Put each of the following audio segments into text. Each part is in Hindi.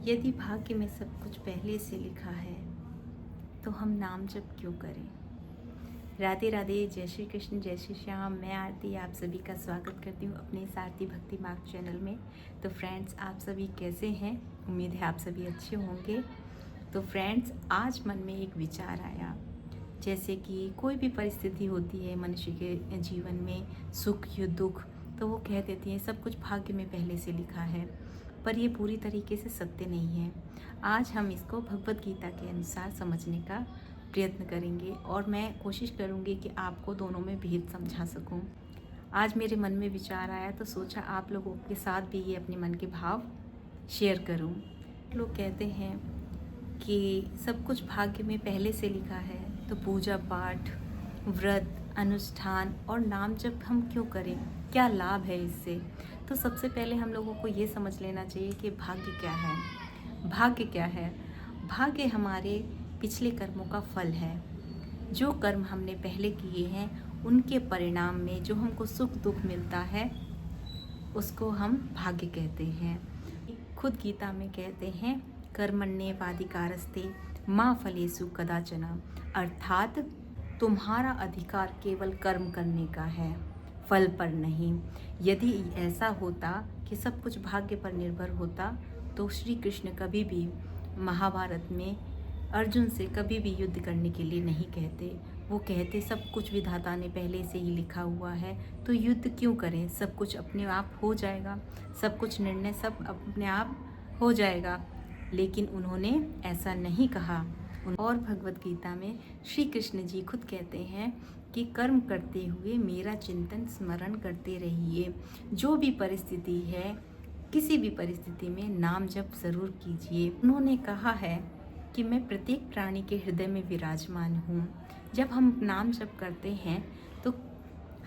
यदि भाग्य में सब कुछ पहले से लिखा है तो हम नाम जप क्यों करें। राधे राधे, जय श्री कृष्ण, जय श्री श्याम। मैं आरती आप सभी का स्वागत करती हूँ अपने इस आरती भक्ति मार्ग चैनल में। तो फ्रेंड्स, आप सभी कैसे हैं? उम्मीद है आप सभी अच्छे होंगे। तो फ्रेंड्स, आज मन में एक विचार आया, जैसे कि कोई भी परिस्थिति होती है मनुष्य के जीवन में, सुख या दुख, तो वो कह देती है सब कुछ भाग्य में पहले से लिखा है, पर ये पूरी तरीके से सत्य नहीं है। आज हम इसको भगवत गीता के अनुसार समझने का प्रयत्न करेंगे और मैं कोशिश करूँगी कि आपको दोनों में भेद समझा सकूँ। आज मेरे मन में विचार आया तो सोचा आप लोगों के साथ भी ये अपने मन के भाव शेयर करूँ। लोग कहते हैं कि सब कुछ भाग्य में पहले से लिखा है, तो पूजा पाठ, व्रत, अनुष्ठान और नाम जप हम क्यों करें, क्या लाभ है इससे। तो सबसे पहले हम लोगों को ये समझ लेना चाहिए कि भाग्य क्या है। भाग्य क्या है? भाग्य हमारे पिछले कर्मों का फल है। जो कर्म हमने पहले किए हैं उनके परिणाम में जो हमको सुख दुख मिलता है उसको हम भाग्य कहते हैं। खुद गीता में कहते हैं कर्मण्येवाधिकारस्ते मा फलेषु कदाचन, अर्थात तुम्हारा अधिकार केवल कर्म करने का है, फल पर नहीं। यदि ऐसा होता कि सब कुछ भाग्य पर निर्भर होता तो श्री कृष्ण कभी भी महाभारत में अर्जुन से कभी भी युद्ध करने के लिए नहीं कहते। वो कहते सब कुछ विधाता ने पहले से ही लिखा हुआ है, तो युद्ध क्यों करें, सब कुछ अपने आप हो जाएगा, सब कुछ निर्णय सब अपने आप हो जाएगा। लेकिन उन्होंने ऐसा नहीं कहा। और भगवत गीता में श्री कृष्ण जी खुद कहते हैं कि कर्म करते हुए मेरा चिंतन स्मरण करते रहिए। जो भी परिस्थिति है, किसी भी परिस्थिति में नाम जप ज़रूर कीजिए। उन्होंने कहा है कि मैं प्रत्येक प्राणी के हृदय में विराजमान हूँ। जब हम नाम जप करते हैं तो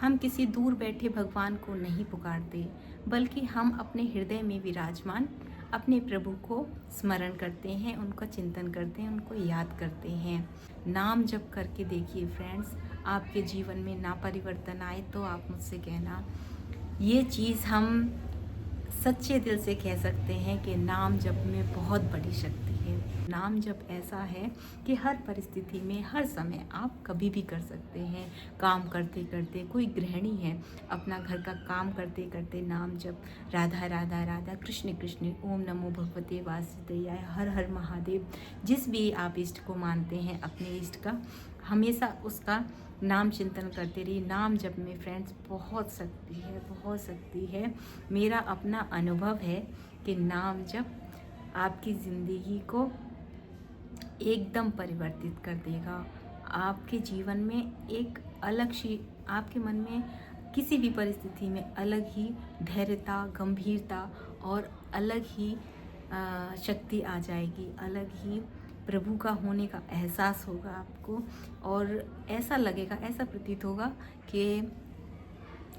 हम किसी दूर बैठे भगवान को नहीं पुकारते, बल्कि हम अपने हृदय में विराजमान अपने प्रभु को स्मरण करते हैं, उनका चिंतन करते हैं, उनको याद करते हैं। नाम जप करके देखिए फ्रेंड्स, आपके जीवन में ना परिवर्तन आए तो आप मुझसे कहना। ये चीज़ हम सच्चे दिल से कह सकते हैं कि नाम जप में बहुत बड़ी शक्ति है। नाम जप ऐसा है कि हर परिस्थिति में, हर समय आप कभी भी कर सकते हैं। काम करते करते, कोई गृहिणी है अपना घर का काम करते करते नाम जप, राधा राधा राधा, कृष्ण कृष्ण, ओम नमो भगवते वासुदेवाय, हर हर महादेव, जिस भी आप इष्ट को मानते हैं अपने इष्ट का, हमेशा उसका नाम चिंतन करते रहिए। नाम जप में फ्रेंड्स बहुत शक्ति है, बहुत शक्ति है। मेरा अपना अनुभव है कि नाम जप आपकी ज़िंदगी को एकदम परिवर्तित कर देगा। आपके जीवन में एक अलग सी, आपके मन में किसी भी परिस्थिति में अलग ही धैर्यता, गंभीरता और अलग ही शक्ति आ जाएगी, अलग ही प्रभु का होने का एहसास होगा आपको। और ऐसा लगेगा, ऐसा प्रतीत होगा कि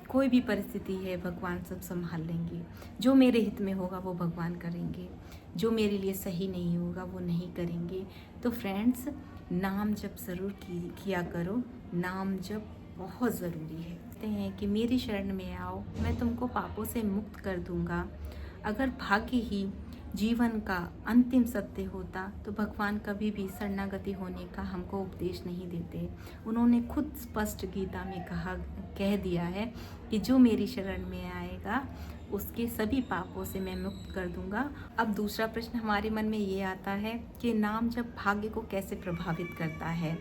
कोई भी परिस्थिति है भगवान सब संभाल लेंगे। जो मेरे हित में होगा वो भगवान करेंगे, जो मेरे लिए सही नहीं होगा वो नहीं करेंगे। तो फ्रेंड्स, नाम जप ज़रूर किया करो। नाम जप बहुत ज़रूरी है। कहते हैं कि मेरी शरण में आओ, मैं तुमको पापों से मुक्त कर दूंगा। अगर भाग्य ही जीवन का अंतिम सत्य होता तो भगवान कभी भी शरणागति होने का हमको उपदेश नहीं देते। उन्होंने खुद स्पष्ट गीता में कह दिया है कि जो मेरी शरण में आएगा उसके सभी पापों से मैं मुक्त कर दूंगा। अब दूसरा प्रश्न हमारे मन में ये आता है कि नाम जब भाग्य को कैसे प्रभावित करता है।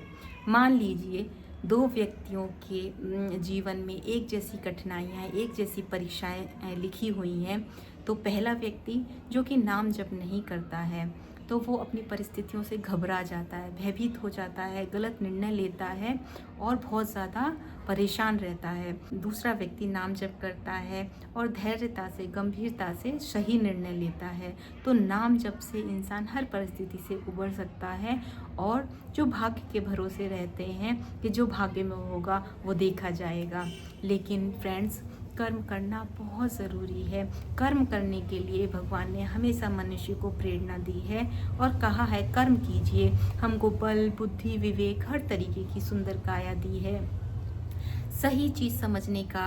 मान लीजिए दो व्यक्तियों के जीवन में एक जैसी कठिनाइयाँ, एक जैसी परीक्षाएं लिखी हुई हैं, तो पहला व्यक्ति जो कि नाम जप नहीं करता है तो वो अपनी परिस्थितियों से घबरा जाता है, भयभीत हो जाता है, गलत निर्णय लेता है और बहुत ज़्यादा परेशान रहता है। दूसरा व्यक्ति नाम जप करता है और धैर्यता से, गंभीरता से सही निर्णय लेता है। तो नाम जप से इंसान हर परिस्थिति से उबर सकता है। और जो भाग्य के भरोसे रहते हैं कि जो भाग्य में होगा वो देखा जाएगा। लेकिन फ्रेंड्स, कर्म करना बहुत ज़रूरी है। कर्म करने के लिए भगवान ने हमेशा मनुष्य को प्रेरणा दी है और कहा है कर्म कीजिए। हमको बल, बुद्धि, विवेक, हर तरीके की सुंदर काया दी है। सही चीज़ समझने का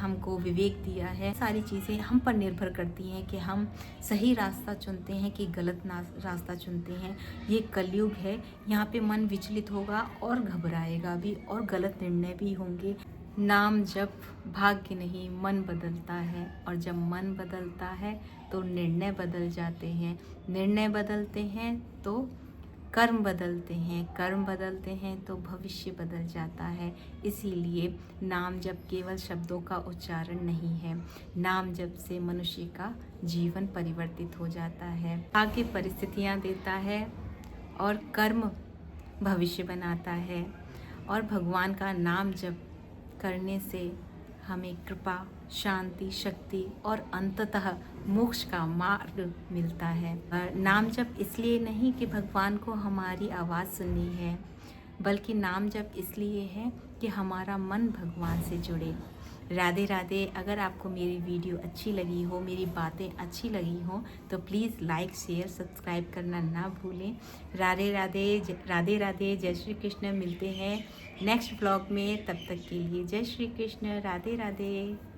हमको विवेक दिया है। सारी चीज़ें हम पर निर्भर करती हैं कि हम सही रास्ता चुनते हैं कि गलत रास्ता चुनते हैं। ये कलयुग है, यहाँ पे मन विचलित होगा और घबराएगा भी और गलत निर्णय भी होंगे। नाम जप भाग्य नहीं, मन बदलता है, और जब मन बदलता है तो निर्णय बदल जाते हैं, निर्णय बदलते हैं तो कर्म बदलते हैं, कर्म बदलते हैं तो भविष्य बदल जाता है। इसीलिए नाम जप केवल शब्दों का उच्चारण नहीं है, नाम जप से मनुष्य का जीवन परिवर्तित हो जाता है। आगे परिस्थितियाँ देता है और कर्म भविष्य बनाता है, और भगवान का नाम जप करने से हमें कृपा, शांति, शक्ति और अंततः मोक्ष का मार्ग मिलता है। नाम जप इसलिए नहीं कि भगवान को हमारी आवाज़ सुननी है, बल्कि नाम जप इसलिए है कि हमारा मन भगवान से जुड़े। राधे राधे। अगर आपको मेरी वीडियो अच्छी लगी हो, मेरी बातें अच्छी लगी हो, तो प्लीज़ लाइक, शेयर, सब्सक्राइब करना ना भूलें। राधे राधे, राधे राधे, जय श्री कृष्ण। मिलते हैं नेक्स्ट ब्लॉग में, तब तक के लिए जय श्री कृष्ण, राधे राधे।